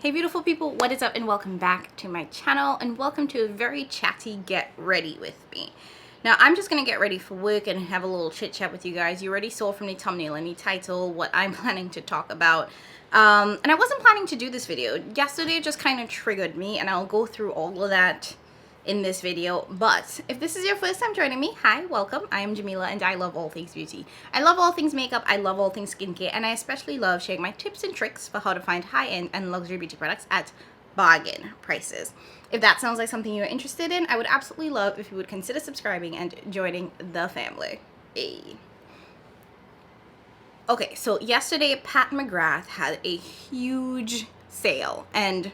Hey beautiful people, what is up and welcome back to my channel and welcome to a very chatty get ready with me. Now I'm just gonna get ready for work and have a little chit chat with you guys. You already saw from the thumbnail and the title what I'm planning to talk about. And I wasn't planning to do this video. Yesterday just kind of triggered me and I'll go through all of that in this video. But if this is your first time joining me, hi, welcome. I am Jamila and I love all things beauty. I love all things makeup, I love all things skincare, and I especially love sharing my tips and tricks for how to find high-end and luxury beauty products at bargain prices. If that sounds like something you're interested in, I would absolutely love if you would consider subscribing and joining the family. Hey. Okay, so yesterday Pat McGrath had a huge sale and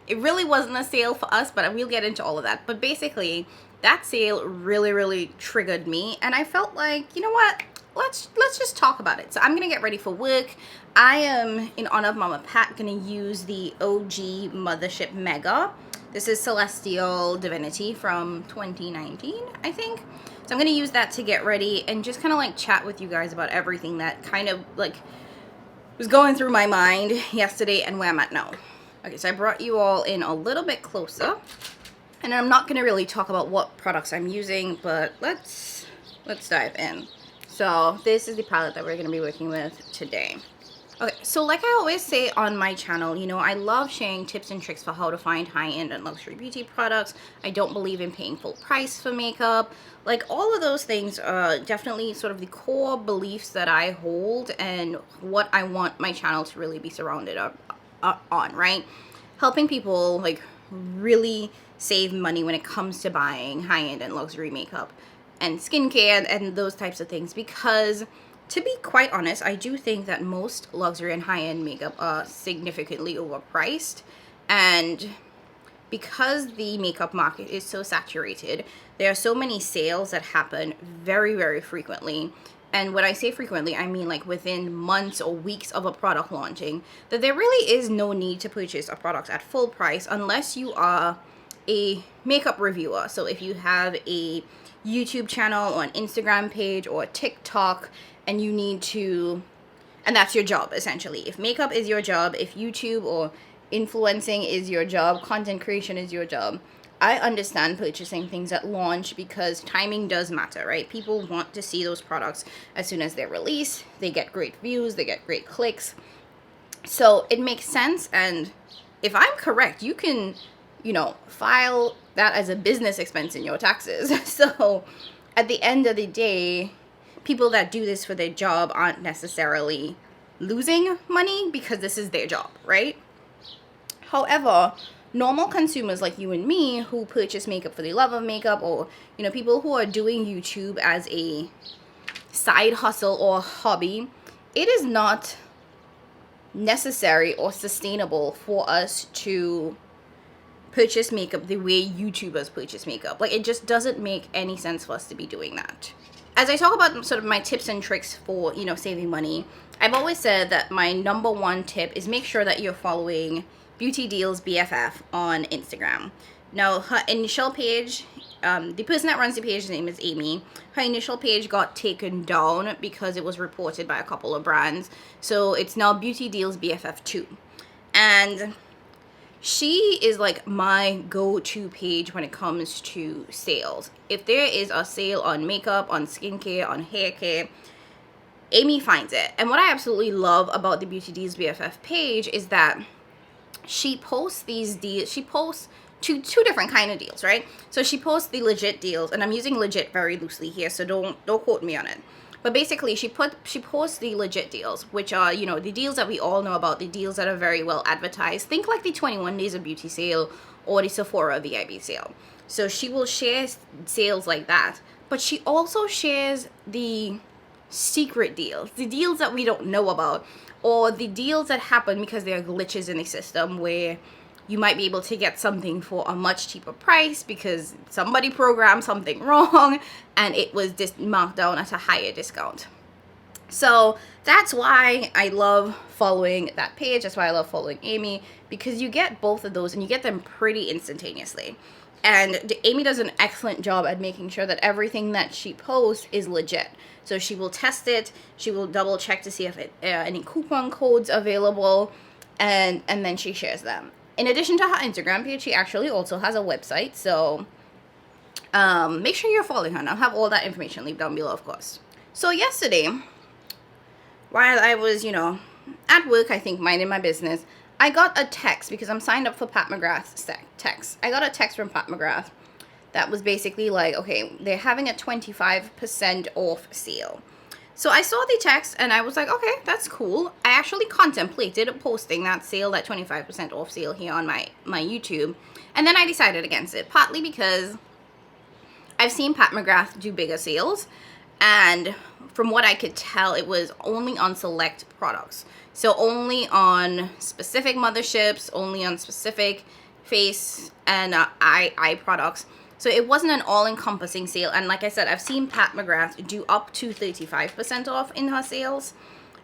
it really wasn't a sale for us, but we'll get into all of that. But basically, that sale really triggered me, and I felt like, you know what? Let's just talk about it. So I'm gonna get ready for work. I am, in honor of Mama Pat, gonna use the OG Mothership Mega. This is Celestial Divinity from 2019, I think. So I'm gonna use that to get ready and just kind of like chat with you guys about everything that kind of like was going through my mind yesterday and where I'm at now. Okay, so I brought you all in a little bit closer, and I'm not going to really talk about what products I'm using, but let's dive in. So this is the palette that we're going to be working with today. Okay, so like I always say on my channel, you know, I love sharing tips and tricks for how to find high-end and luxury beauty products. I don't believe in paying full price for makeup. Like, all of those things are definitely sort of the core beliefs that I hold and what I want my channel to really be surrounded on, right? Helping people like really save money when it comes to buying high-end and luxury makeup and skincare and those types of things, because to be quite honest, I do think that most luxury and high-end makeup are significantly overpriced, and because the makeup market is so saturated, there are so many sales that happen very frequently. And when I say frequently, I mean like within months or weeks of a product launching, that there really is no need to purchase a product at full price unless you are a makeup reviewer. So if you have a YouTube channel or an Instagram page or a TikTok and you need to, and that's your job essentially. If makeup is your job, if YouTube or influencing is your job, content creation is your job, I understand purchasing things at launch because timing does matter, right? People want to see those products as soon as they're released. They get great views, they get great clicks. So it makes sense, and if I'm correct, you can, you know, file that as a business expense in your taxes. So at the end of the day, people that do this for their job aren't necessarily losing money because this is their job, right? However, normal consumers like you and me who purchase makeup for the love of makeup, or, you know, people who are doing YouTube as a side hustle or hobby, it is not necessary or sustainable for us to purchase makeup the way YouTubers purchase makeup. Like, it just doesn't make any sense for us to be doing that. As I talk about sort of my tips and tricks for, you know, saving money, I've always said that my number one tip is make sure that you're following Beauty Deals BFF on Instagram. Now, her initial page, the person that runs the page, his name is Amy. Her initial page got taken down because it was reported by a couple of brands. So it's now Beauty Deals BFF 2. And she is like my go-to page when it comes to sales. If there is a sale on makeup, on skincare, on hair care, Amy finds it. And what I absolutely love about the Beauty Deals BFF page is that she posts these deals. She posts two different kind of deals, right? So she posts the legit deals, and I'm using legit very loosely here, so don't quote me on it. But basically, she posts the legit deals, which are, you know, the deals that we all know about, the deals that are very well advertised. Think like the 21 Days of Beauty sale or the Sephora VIB sale. So she will share sales like that, but she also shares the secret deals, the deals that we don't know about, or the deals that happen because there are glitches in the system where you might be able to get something for a much cheaper price because somebody programmed something wrong and it was just marked down at a higher discount. So that's why I love following that page. That's why I love following Amy, because you get both of those and you get them pretty instantaneously. And Amy does an excellent job at making sure that everything that she posts is legit. So she will test it, she will double check to see if any coupon codes available, and then she shares them. In addition to her Instagram page, she actually also has a website, so make sure you're following her, and I'll have all that information linked down below, of course. So yesterday, while I was, you know, at work, I think, minding my business, I got a text, because I'm signed up for Pat McGrath's text. I got a text from Pat McGrath that was basically like, okay, they're having a 25% off sale. So I saw the text and I was like, okay, that's cool. I actually contemplated posting that sale, that 25% off sale here on my YouTube. And then I decided against it, partly because I've seen Pat McGrath do bigger sales. And from what I could tell, it was only on select products. So only on specific motherships, only on specific face and eye products. So it wasn't an all-encompassing sale. And like I said, I've seen Pat McGrath do up to 35% off in her sales.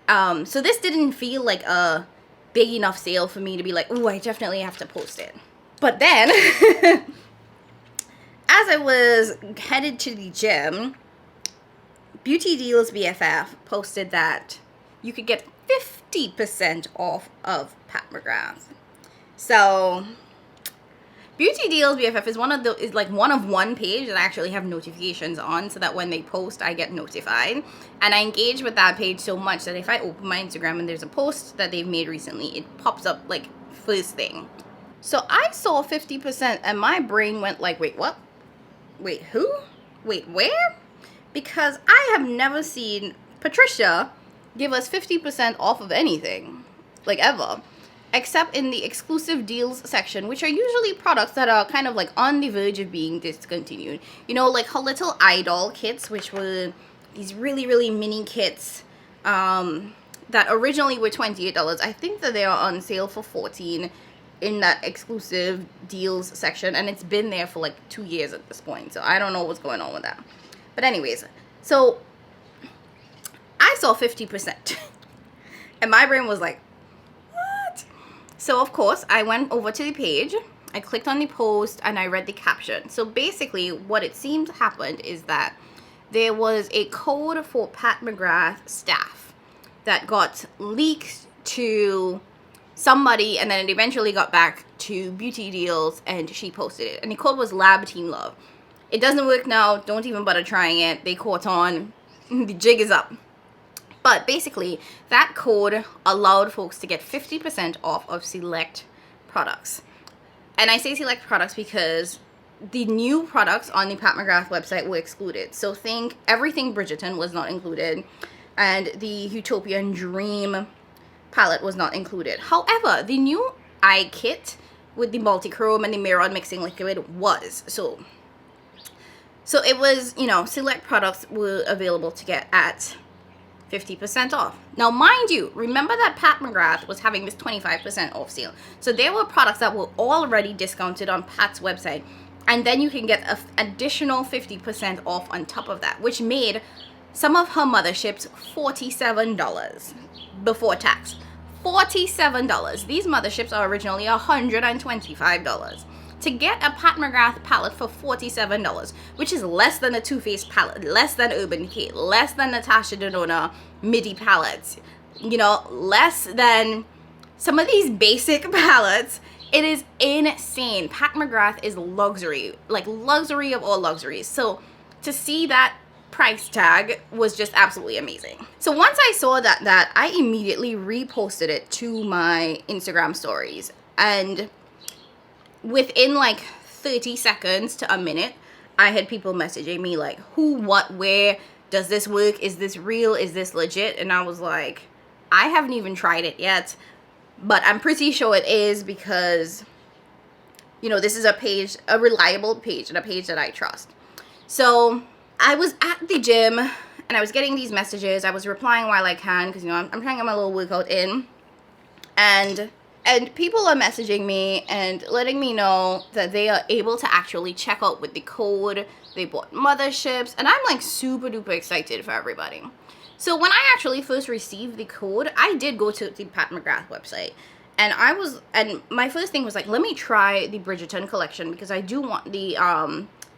So this didn't feel like a big enough sale for me to be like, oh, I definitely have to post it. But then, as I was headed to the gym, Beauty Deals BFF posted that you could get 50% off of Pat McGrath. So Beauty Deals BFF is one of one page that I actually have notifications on, so that when they post, I get notified. And I engage with that page so much that if I open my Instagram and there's a post that they've made recently, it pops up like first thing. So I saw 50% and my brain went like, wait, what? Wait, who? Wait, where? Because I have never seen Patricia give us 50% off of anything, like ever. Except in the exclusive deals section, which are usually products that are kind of like on the verge of being discontinued. You know, like her little eyedol kits, which were these really, really mini kits that originally were $28. I think that they are on sale for $14 in that exclusive deals section. And it's been there for like 2 years at this point. So I don't know what's going on with that. But anyways, so I saw 50%. And my brain was like, so, of course, I went over to the page, I clicked on the post, and I read the caption. So, basically, what it seemed happened is that there was a code for Pat McGrath staff that got leaked to somebody, and then it eventually got back to Beauty Deals, and she posted it. And the code was Lab Team Love. It doesn't work now. Don't even bother trying it. They caught on. The jig is up. But basically, that code allowed folks to get 50% off of select products. And I say select products because the new products on the Pat McGrath website were excluded. So think everything Bridgerton was not included, and the Utopian Dream palette was not included. However, the new eye kit with the multi-chrome and the mirror mixing liquid was. So it was, you know, select products were available to get at 50% off. Now, mind you, remember that Pat McGrath was having this 25% off sale. So there were products that were already discounted on Pat's website. And then you can get an additional 50% off on top of that, which made some of her motherships $47 before tax. $47. These motherships are originally $125. To get a Pat McGrath palette for $47, which is less than a Too Faced palette, less than Urban Decay, less than Natasha Denona MIDI palettes, you know, less than some of these basic palettes, it is insane. Pat McGrath is luxury, like luxury of all luxuries. So to see that price tag was just absolutely amazing. So once I saw that, I immediately reposted it to my Instagram stories, and within like 30 seconds to a minute, I had people messaging me like, who, what, where, does this work? Is this real? Is this legit? And I was like, I haven't even tried it yet, but I'm pretty sure it is, because, you know, this is a page, a reliable page, and a page that I trust. So I was at the gym and I was getting these messages. I was replying while I can, because, you know, I'm trying to get my little workout in. And people are messaging me and letting me know that they are able to actually check out with the code. They bought motherships, and I'm like super duper excited for everybody. So when I actually first received the code, I did go to the Pat McGrath website, and my first thing was like, let me try the Bridgerton collection, because I do want the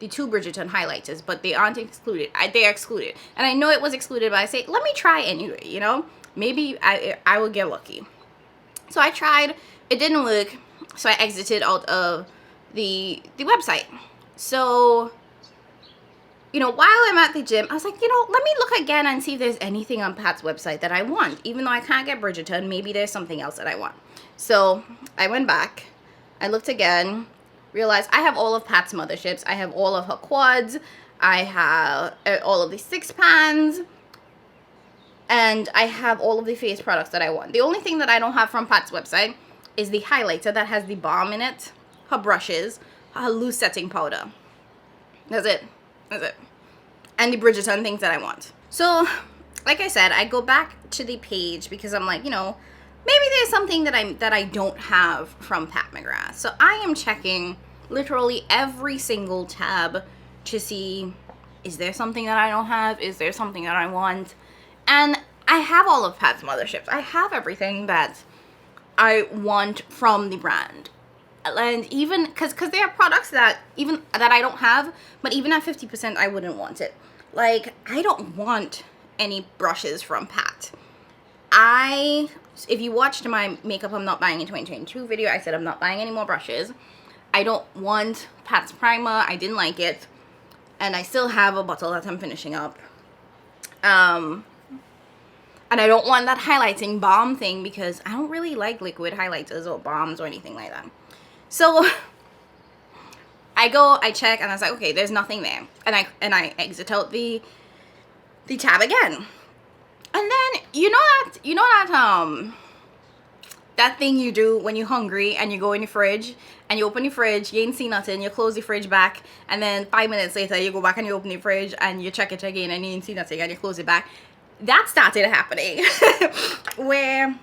2 Bridgerton highlighters, but they aren't excluded. They're excluded, and I know it was excluded, but I say, let me try anyway, you know, maybe I will get lucky. So I tried, it didn't work, so I exited out of the website. So, you know, while I'm at the gym, I was like, you know, let me look again and see if there's anything on Pat's website that I want. Even though I can't get Bridgerton, maybe there's something else that I want. So I went back, I looked again, realized I have all of Pat's motherships. I have all of her quads, I have all of the 6-pans, and I have all of the face products that I want. The only thing that I don't have from Pat's website is the highlighter that has the balm in it, her brushes, her loose setting powder. That's it. That's it. And the Bridgerton things that I want. So, like I said, I go back to the page because I'm like, you know, maybe there's something that I don't have from Pat McGrath. So I am checking literally every single tab to see, is there something that I don't have? Is there something that I want? And I have all of Pat's motherships. I have everything that I want from the brand. And even, because there are products that I don't have, but even at 50%, I wouldn't want it. Like, I don't want any brushes from Pat. If you watched my Makeup I'm Not Buying in 2022 video, I said I'm not buying any more brushes. I don't want Pat's primer. I didn't like it. And I still have a bottle that I'm finishing up. And I don't want that highlighting balm thing because I don't really like liquid highlighters or balms or anything like that. So I go, I check, and I was like, okay, there's nothing there. And I exit out the tab again. And then that thing you do when you're hungry and you go in the fridge and you open the fridge, you ain't see nothing, you close the fridge back, and then 5 minutes later you go back and you open the fridge and you check it again and you ain't see nothing and you close it back. That started happening where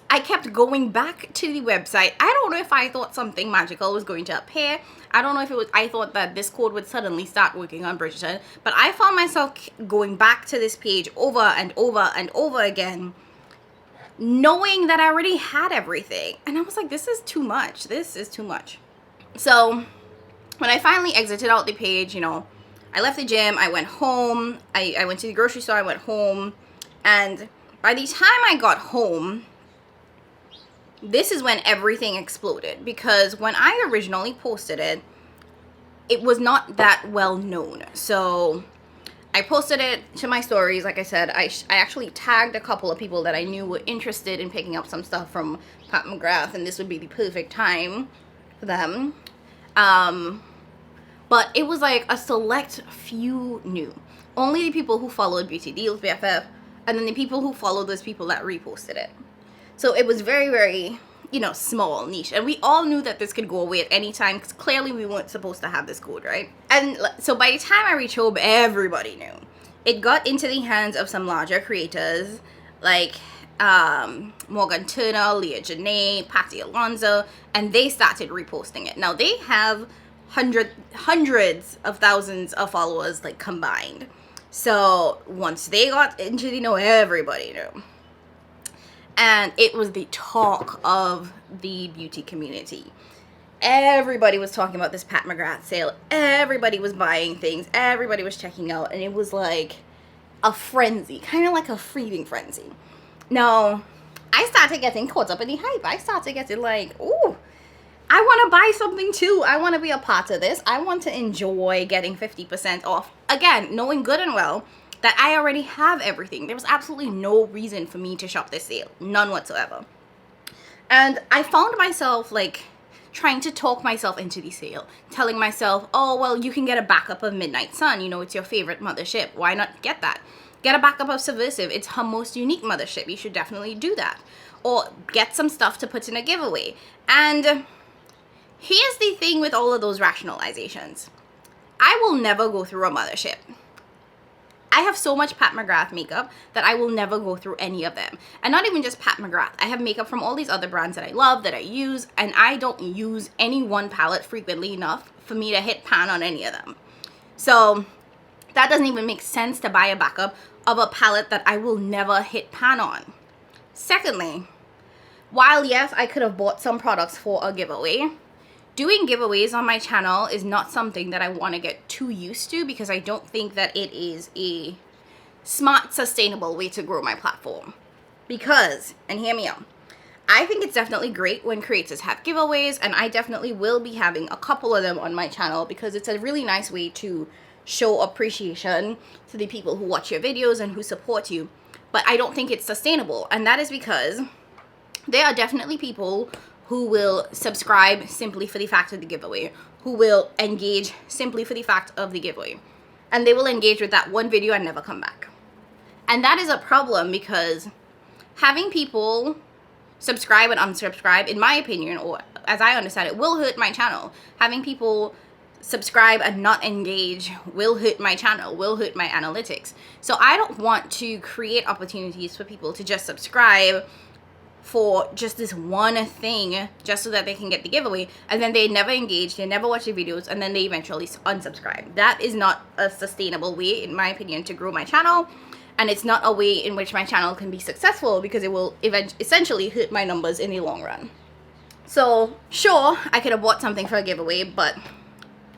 I kept going back to the website. I don't know if I thought something magical was going to appear. I don't know if I thought that this code would suddenly start working on Bridgerton, but I found myself going back to this page over and over and over again, knowing that I already had everything. And I was like, this is too much. This is too much. So when I finally exited out the page, you know, I left the gym, I went home, I went to the grocery store, I went home, and by the time I got home, this is when everything exploded, because when I originally posted it, it was not that well known. So I posted it to my stories. Like I said, I actually tagged a couple of people that I knew were interested in picking up some stuff from Pat McGrath, and this would be the perfect time for them. But it was like a select few knew. Only the people who followed Beauty Deals BFF, and then the people who followed those people that reposted it. So it was very, very, you know, small, niche. And we all knew that this could go away at any time, because clearly we weren't supposed to have this code, right? And so by the time I reached home, everybody knew. It got into the hands of some larger creators, like Morgan Turner, Leah Janae, Patty Alonso, and they started reposting it. Now, they have hundreds of thousands of followers, like, combined. So once they got into the know, everybody knew. And it was the talk of the beauty community. Everybody was talking about this Pat McGrath sale. Everybody was buying things. Everybody was checking out. And it was like a frenzy, kind of like a feeding frenzy. Now, I started getting caught up in the hype. I started getting like, ooh, I want to buy something too. I want to be a part of this. I want to enjoy getting 50% off. Again, knowing good and well that I already have everything. There was absolutely no reason for me to shop this sale. None whatsoever. And I found myself like trying to talk myself into the sale. Telling myself, oh, well, you can get a backup of Midnight Sun. You know, it's your favorite mothership. Why not get that? Get a backup of Subversive. It's her most unique mothership. You should definitely do that. Or get some stuff to put in a giveaway. And here's the thing with all of those rationalizations. I will never go through a mothership. I have so much Pat McGrath makeup that I will never go through any of them. And not even just Pat McGrath. I have makeup from all these other brands that I love, that I use, and I don't use any one palette frequently enough for me to hit pan on any of them. So that doesn't even make sense to buy a backup of a palette that I will never hit pan on. Secondly, while yes, I could have bought some products for a giveaway, doing giveaways on my channel is not something that I want to get too used to, because I don't think that it is a smart, sustainable way to grow my platform. Because, and hear me out, I think it's definitely great when creators have giveaways, and I definitely will be having a couple of them on my channel because it's a really nice way to show appreciation to the people who watch your videos and who support you. But I don't think it's sustainable, and that is because there are definitely people who will subscribe simply for the fact of the giveaway, who will engage simply for the fact of the giveaway, and they will engage with that one video and never come back. And that is a problem because having people subscribe and unsubscribe, in my opinion, or as I understand it, will hurt my channel. Having people subscribe and not engage will hurt my channel, will hurt my analytics. So I don't want to create opportunities for people to just subscribe for just this one thing, just so that they can get the giveaway, and then they never engage, they never watch the videos, and then they eventually unsubscribe. That is not a sustainable way, in my opinion, to grow my channel. And it's not a way in which my channel can be successful because it will essentially hurt my numbers in the long run. So sure, I could have bought something for a giveaway, but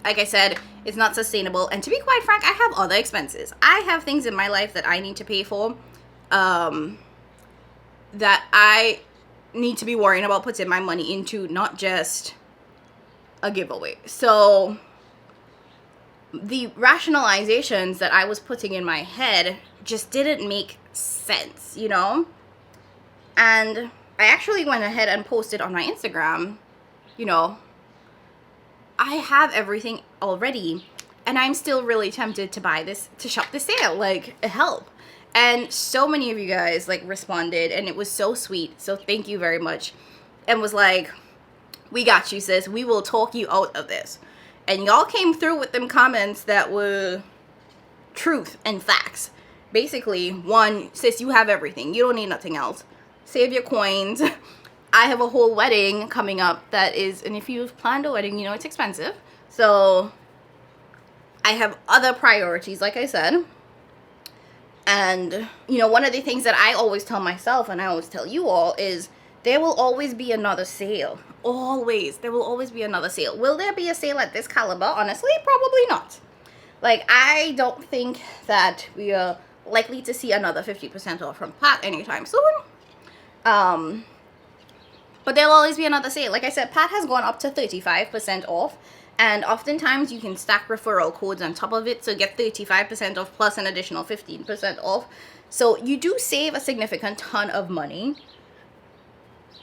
like I said, it's not sustainable. And to be quite frank, I have other expenses. I have things in my life that I need to pay for, that I need to be worrying about putting my money into, not just a giveaway. So the rationalizations that I was putting in my head just didn't make sense, you know? And I actually went ahead and posted on my Instagram, you know, I have everything already and I'm still really tempted to buy this, to shop this sale, like, help. And so many of you guys like responded, and it was so sweet, so thank you very much, and was like, we got you, sis, we will talk you out of this. And y'all came through with them comments that were truth and facts. Basically, one, sis, you have everything. You don't need nothing else. Save your coins. I have a whole wedding coming up that is, and if you've planned a wedding, you know it's expensive. So I have other priorities, like I said. And, you know, one of the things that I always tell myself, and I always tell you all, is there will always be another sale. Always. There will always be another sale. Will there be a sale at this caliber? Honestly, probably not. Like, I don't think that we are likely to see another 50% off from Pat anytime soon. But there will always be another sale. Like I said, Pat has gone up to 35% off. And oftentimes you can stack referral codes on top of it to get 35% off plus an additional 15% off. So you do save a significant ton of money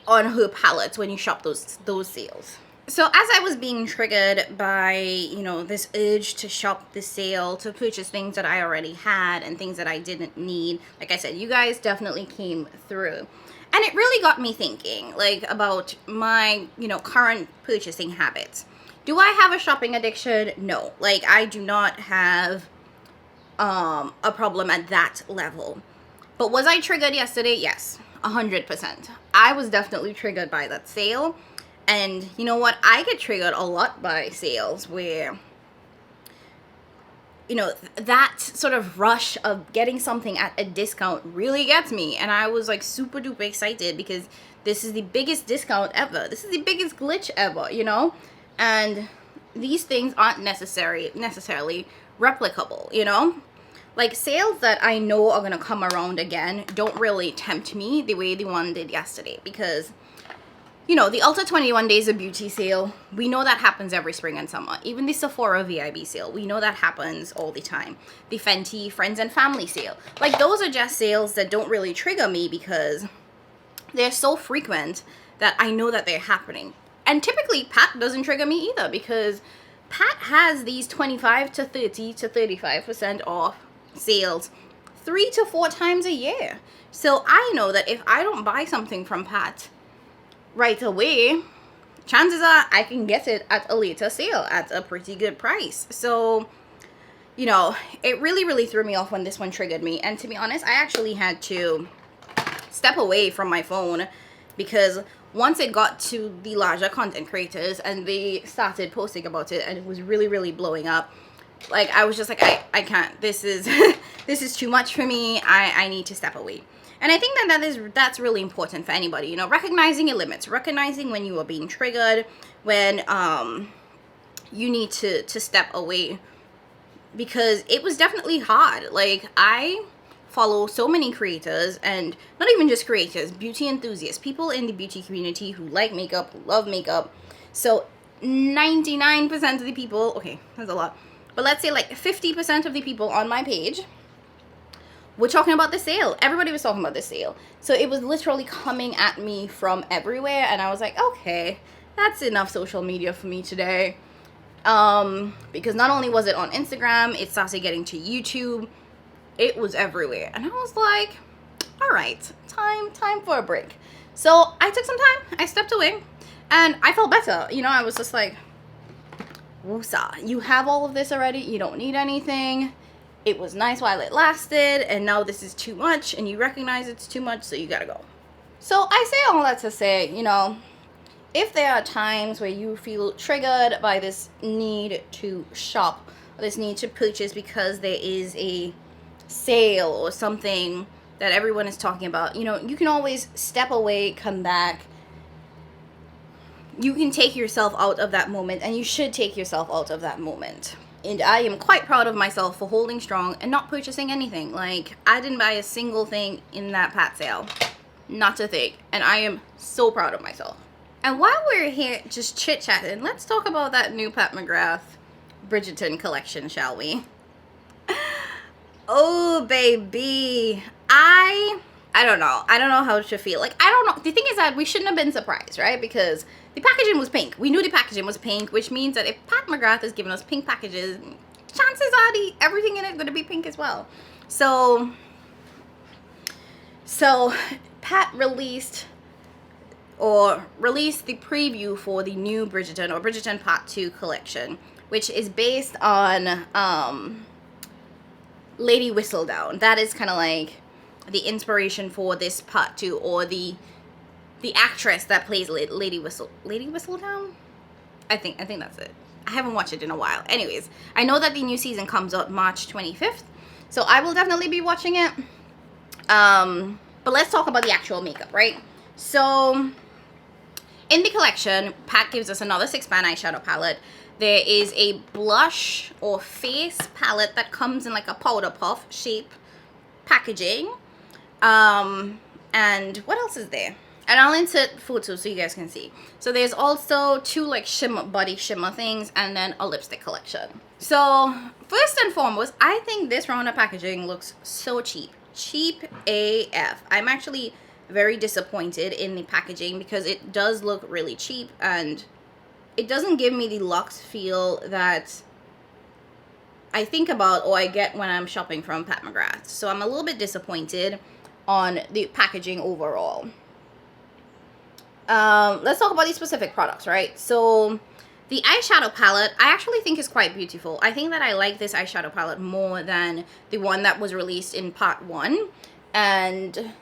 on her palettes when you shop those sales. So as I was being triggered by, you know, this urge to shop the sale, to purchase things that I already had and things that I didn't need, like I said, you guys definitely came through. And it really got me thinking, like, about my, you know, current purchasing habits. Do I have a shopping addiction? No. Like, I do not have a problem at that level. But was I triggered yesterday? Yes, 100%. I was definitely triggered by that sale. And you know what? I get triggered a lot by sales where, you know, that sort of rush of getting something at a discount really gets me. And I was like super duper excited because this is the biggest discount ever. This is the biggest glitch ever, you know? And these things aren't necessarily replicable, you know? Like, sales that I know are going to come around again don't really tempt me the way the one did yesterday. Because, you know, the Ulta 21 Days of Beauty sale, we know that happens every spring and summer. Even the Sephora VIB sale, we know that happens all the time. The Fenty Friends and Family sale. Like, those are just sales that don't really trigger me because they're so frequent that I know that they're happening. And typically, Pat doesn't trigger me either because Pat has these 25 to 30 to 35% off sales 3 to 4 times a year. So I know that if I don't buy something from Pat right away, chances are I can get it at a later sale at a pretty good price. So, you know, it really, really threw me off when this one triggered me. And to be honest, I actually had to step away from my phone because once it got to the larger content creators and they started posting about it and it was really, really blowing up, like, I was just like, I can't, this is this is too much for me. I need to step away. And I think that's really important for anybody, you know, recognizing your limits, recognizing when you are being triggered, when you need to step away, because it was definitely hard. Like, I follow so many creators, and not even just creators, beauty enthusiasts, people in the beauty community who like makeup, who love makeup. So 99% of the people, okay, that's a lot, but let's say like 50% of the people on my page were talking about the sale. Everybody was talking about the sale. So it was literally coming at me from everywhere, and I was like, okay, that's enough social media for me today. Because not only was it on Instagram, it started getting to YouTube. It was everywhere, and I was like, all right, time for a break. So I took some time, I stepped away, and I felt better. You know, I was just like, woosah, you have all of this already, you don't need anything. It was nice while it lasted, and now this is too much, and you recognize it's too much, so you gotta go. So I say all that to say, you know, if there are times where you feel triggered by this need to shop, this need to purchase because there is a sale or something that everyone is talking about, you know, you can always step away, come back. You can take yourself out of that moment, and you should take yourself out of that moment. And I am quite proud of myself for holding strong and not purchasing anything. Like, I didn't buy a single thing in that Pat sale. Not a thing. And I am so proud of myself. And while we're here just chit-chatting, let's talk about that new Pat McGrath Bridgerton collection, shall we? Oh, baby. I don't know. I don't know how to feel. Like, I don't know. The thing is that we shouldn't have been surprised, right? Because the packaging was pink. We knew the packaging was pink, which means that if Pat McGrath is giving us pink packages, chances are everything in it going to be pink as well. So Pat released the preview for the new Bridgerton, or Bridgerton Part 2 collection, which is based on Lady Whistledown. That is kind of like the inspiration for this Part 2, or the actress that plays Lady Whistledown? I think that's it. I haven't watched it in a while. Anyways, I know that the new season comes out March 25th, so I will definitely be watching it. But let's talk about the actual makeup, right? So in the collection, Pat gives us another 6-pan eyeshadow palette. There is a blush or face palette that comes in like a powder puff shape packaging. And what else is there? And I'll insert photos so you guys can see. So there's also 2 like body shimmer things, and then a lipstick collection. So first and foremost, I think this round of packaging looks so cheap. Cheap AF. I'm actually very disappointed in the packaging because it does look really cheap, and it doesn't give me the luxe feel that I think about or I get when I'm shopping from Pat McGrath. So I'm a little bit disappointed on the packaging overall. Let's talk about these specific products, right? So the eyeshadow palette, I actually think is quite beautiful. I think that I like this eyeshadow palette more than the one that was released in Part 1. And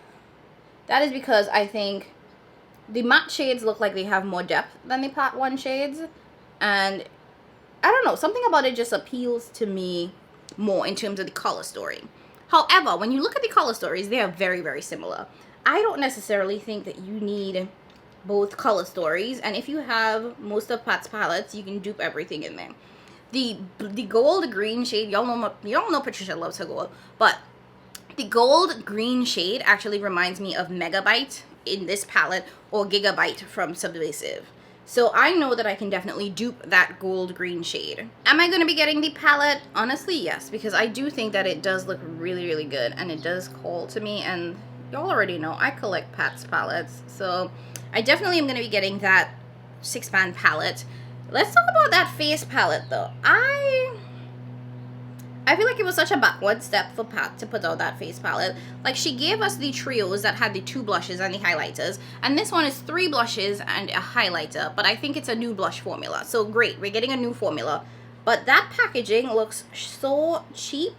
that is because I think the matte shades look like they have more depth than the Part 1 shades. And I don't know, something about it just appeals to me more in terms of the color story. However, when you look at the color stories, they are very, very similar. I don't necessarily think that you need both color stories, and if you have most of Pat's palettes, you can dupe everything in there. The gold green shade, y'all know Patricia loves her gold, but the gold green shade actually reminds me of Megabyte in this palette, or Gigabyte from Subversive. So I know that I can definitely dupe that gold green shade. Am I going to be getting the palette? Honestly, yes, because I do think that it does look really, really good, and it does call to me, and y'all already know I collect Pat's palettes, so I definitely am going to be getting that 6-pan palette. Let's talk about that face palette though. I feel like it was such a backward step for Pat to put out that face palette. Like, she gave us the trios that had the 2 blushes and the highlighters, and this one is 3 blushes and a highlighter, but I think it's a new blush formula. So great, we're getting a new formula. But that packaging looks so cheap.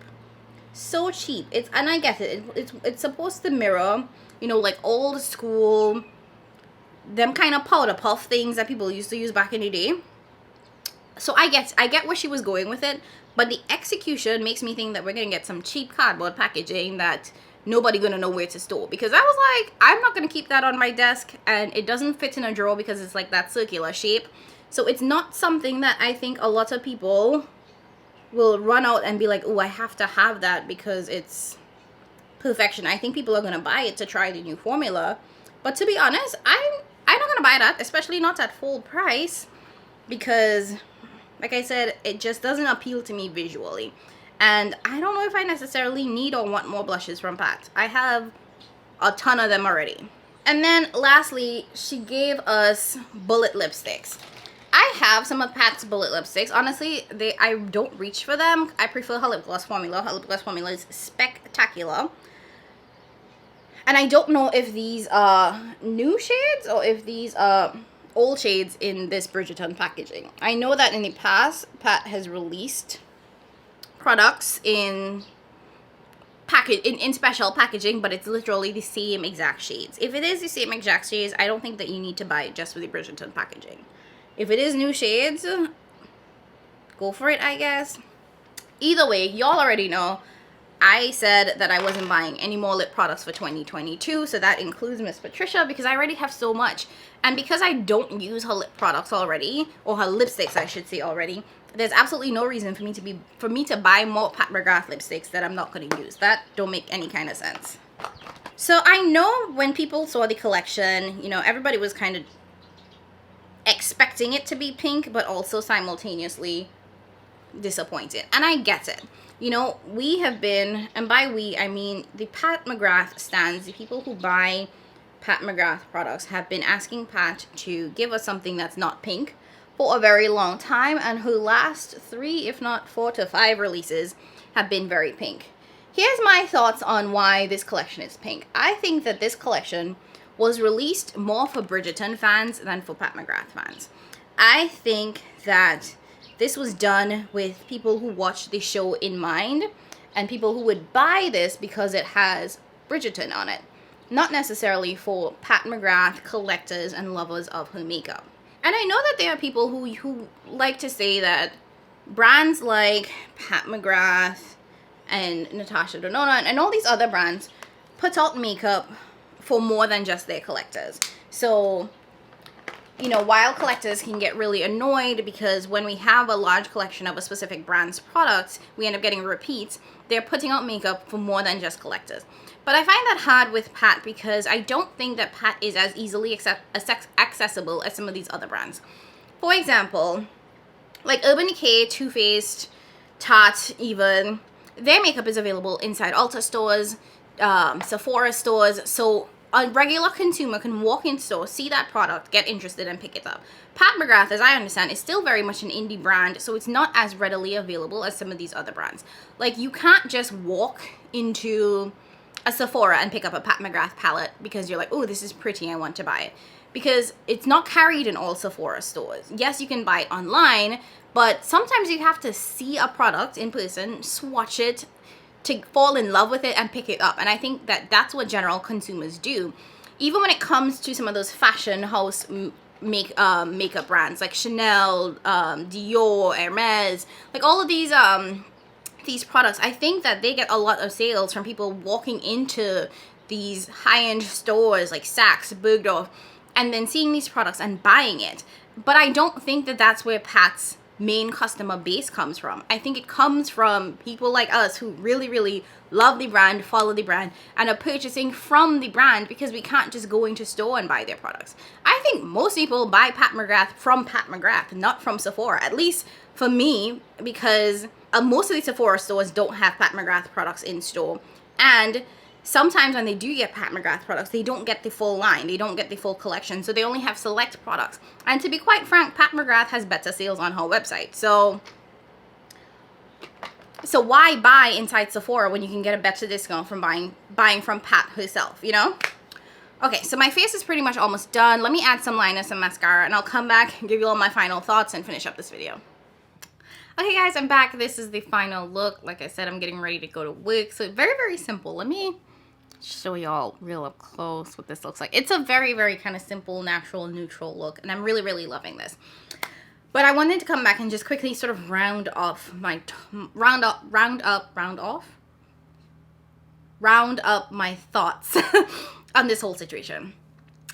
So cheap. And I get it. It's supposed to mirror, you know, like old school, them kind of powder puff things that people used to use back in the day. So I get where she was going with it, but the execution makes me think that we're gonna get some cheap cardboard packaging that nobody gonna know where to store, because I was like, I'm not gonna keep that on my desk, and it doesn't fit in a drawer because it's like that circular shape. So it's not something that I think a lot of people will run out and be like, oh, I have to have that because it's perfection. I think people are going to buy it to try the new formula. But to be honest, I'm not going to buy that, especially not at full price, because like I said, it just doesn't appeal to me visually. And I don't know if I necessarily need or want more blushes from Pat. I have a ton of them already. And then lastly, she gave us bullet lipsticks. I have some of Pat's bullet lipsticks. Honestly, I don't reach for them. I prefer her lip gloss formula. Her lip gloss formula is spectacular. And I don't know if these are new shades or if these are old shades in this Bridgerton packaging. I know that in the past, Pat has released products in special packaging, but it's literally the same exact shades. If it is the same exact shades, I don't think that you need to buy it just for the Bridgerton packaging. If it is new shades, go for it, I guess. Either way, y'all already know I said that I wasn't buying any more lip products for 2022, so that includes Miss Patricia, because I already have so much. And because I don't use her lip products already, or her lipsticks I should say already, there's absolutely no reason for me to buy more Pat McGrath lipsticks that I'm not going to use. That don't make any kind of sense. So I know when people saw the collection, you know, everybody was kind of expecting it to be pink, but also simultaneously disappointed. And I get it. You know, we have been, and by we, I mean the Pat McGrath stands, the people who buy Pat McGrath products have been asking Pat to give us something that's not pink for a very long time, and who last 3, if not 4 to 5 releases have been very pink. Here's my thoughts on why this collection is pink. I think that this collection was released more for Bridgerton fans than for Pat McGrath fans. I think that this was done with people who watched the show in mind, and people who would buy this because it has Bridgerton on it. Not necessarily for Pat McGrath collectors and lovers of her makeup. And I know that there are people who like to say that brands like Pat McGrath and Natasha Denona and all these other brands put out makeup for more than just their collectors. So, you know, while collectors can get really annoyed because when we have a large collection of a specific brand's products, we end up getting repeats, they're putting out makeup for more than just collectors. But I find that hard with Pat because I don't think that Pat is as easily accessible as some of these other brands. For example, like Urban Decay, Too Faced, Tarte even, their makeup is available inside Ulta stores, Sephora stores, so a regular consumer can walk in store, see that product, get interested, and pick it up. Pat McGrath, as I understand, is still very much an indie brand, so it's not as readily available as some of these other brands. Like, you can't just walk into a Sephora and pick up a Pat McGrath palette because you're like, oh, this is pretty, I want to buy it. Because it's not carried in all Sephora stores. Yes, you can buy it online, but sometimes you have to see a product in person, swatch it, to fall in love with it and pick it up. And I think that that's what general consumers do. Even when it comes to some of those fashion house makeup brands like Chanel, Dior, Hermes, like all of these products, I think that they get a lot of sales from people walking into these high-end stores like Saks, Bergdorf, and then seeing these products and buying it. But I don't think that that's where Pat's main customer base comes from. I think it comes from people like us who really, really love the brand, follow the brand, and are purchasing from the brand because we can't just go into store and buy their products. I think most people buy Pat McGrath from Pat McGrath, not from Sephora, at least for me, because most of the Sephora stores don't have Pat McGrath products in store. And sometimes when they do get Pat McGrath products, they don't get the full line. They don't get the full collection. So they only have select products. And to be quite frank, Pat McGrath has better sales on her website. So why buy inside Sephora when you can get a better discount from buying from Pat herself, you know? Okay, so my face is pretty much almost done. Let me add some liner, some mascara, and I'll come back and give you all my final thoughts and finish up this video. Okay guys, I'm back. This is the final look. Like I said, I'm getting ready to go to work. So very, very simple. Let me show y'all real up close what this looks like. It's a very, very kind of simple, natural, neutral look, and I'm really, really loving this. But I wanted to come back and just quickly sort of round up my thoughts on this whole situation.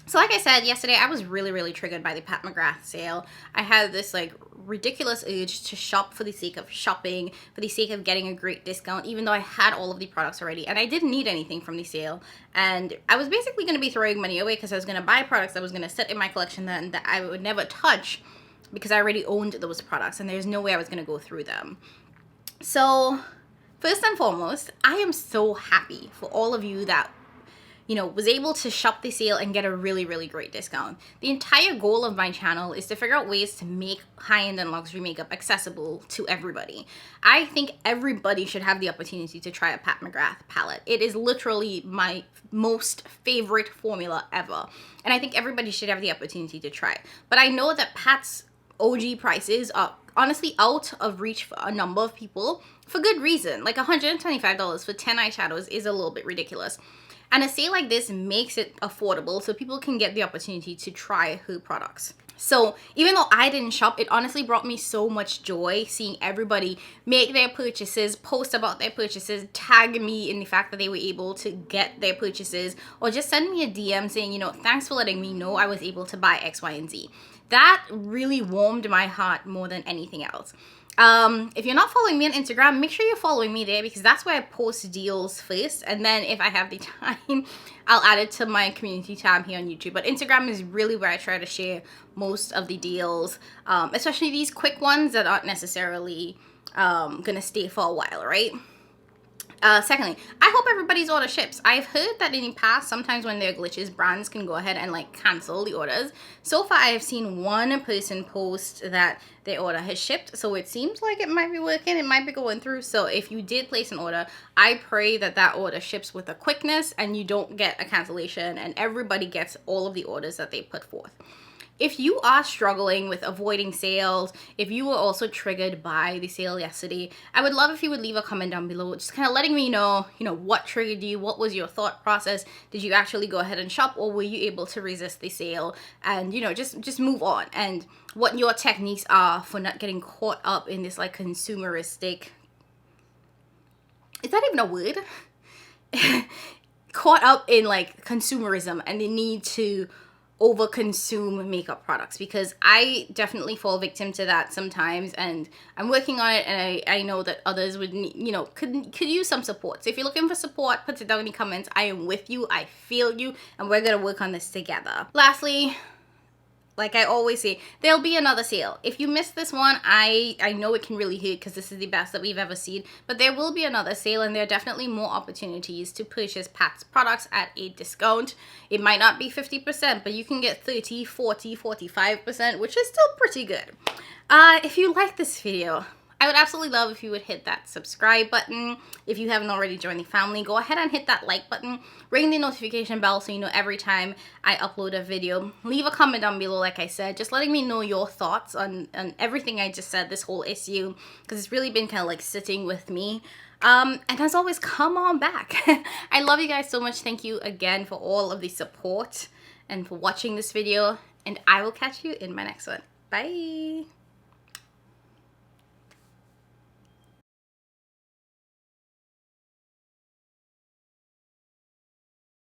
So like I said yesterday, I was really triggered by the Pat McGrath sale. I had this like ridiculous urge to shop for the sake of shopping, for the sake of getting a great discount, even though I had all of the products already and I didn't need anything from the sale. And I was basically going to be throwing money away because I was going to buy products that was going to sit in my collection that I would never touch because I already owned those products and there's no way I was going to go through them. So first and foremost, I am so happy for all of you that was able to shop the sale and get a really great discount. The entire goal of my channel is to figure out ways to make high-end and luxury makeup accessible to everybody. I think everybody should have the opportunity to try a Pat McGrath palette. It is literally my most favorite formula ever. And I think everybody should have the opportunity to try it. But I know that Pat's OG prices are honestly out of reach for a number of people for good reason. Like $125 for 10 eyeshadows is a little bit ridiculous. And a sale like this makes it affordable so people can get the opportunity to try her products. So even though I didn't shop, it honestly brought me so much joy seeing everybody make their purchases, post about their purchases, tag me in the fact that they were able to get their purchases, or just send me a DM saying, thanks for letting me know I was able to buy X, Y, and Z. That really warmed my heart more than anything else. If you're not following me on Instagram, make sure you're following me there because that's where I post deals first. And then if I have the time, I'll add it to my community tab here on YouTube. But Instagram is really where I try to share most of the deals, especially these quick ones that aren't necessarily gonna stay for a while, right? Secondly, I hope everybody's order ships. I've heard that in the past, sometimes when there are glitches, brands can go ahead and like cancel the orders. So far, I have seen one person post that their order has shipped. So it seems like it might be working. It might be going through. So if you did place an order, I pray that that order ships with a quickness and you don't get a cancellation and everybody gets all of the orders that they put forth. If you are struggling with avoiding sales, if you were also triggered by the sale yesterday, I would love if you would leave a comment down below, just kind of letting me know, what triggered you, what was your thought process, did you actually go ahead and shop, or were you able to resist the sale and, just move on, and what your techniques are for not getting caught up in this like consumeristic, is that even a word? Caught up in like consumerism and the need to over-consume makeup products, because I definitely fall victim to that sometimes, and I'm working on it, and I know that others would need, could use some support. So if you're looking for support, put it down in the comments. I am with you, I feel you, and we're gonna work on this together. Lastly, like I always say, there'll be another sale. If you missed this one, I know it can really hurt because this is the best that we've ever seen, but there will be another sale and there are definitely more opportunities to purchase Pat's products at a discount. It might not be 50%, but you can get 30, 40, 45%, which is still pretty good. If you like this video, I would absolutely love if you would hit that subscribe button. If you haven't already joined the family, go ahead and hit that like button. Ring the notification bell so you know every time I upload a video. Leave a comment down below, like I said, just letting me know your thoughts on everything I just said, this whole issue, because it's really been kind of like sitting with me. And as always, come on back. I love you guys so much. Thank you again for all of the support and for watching this video. And I will catch you in my next one. Bye.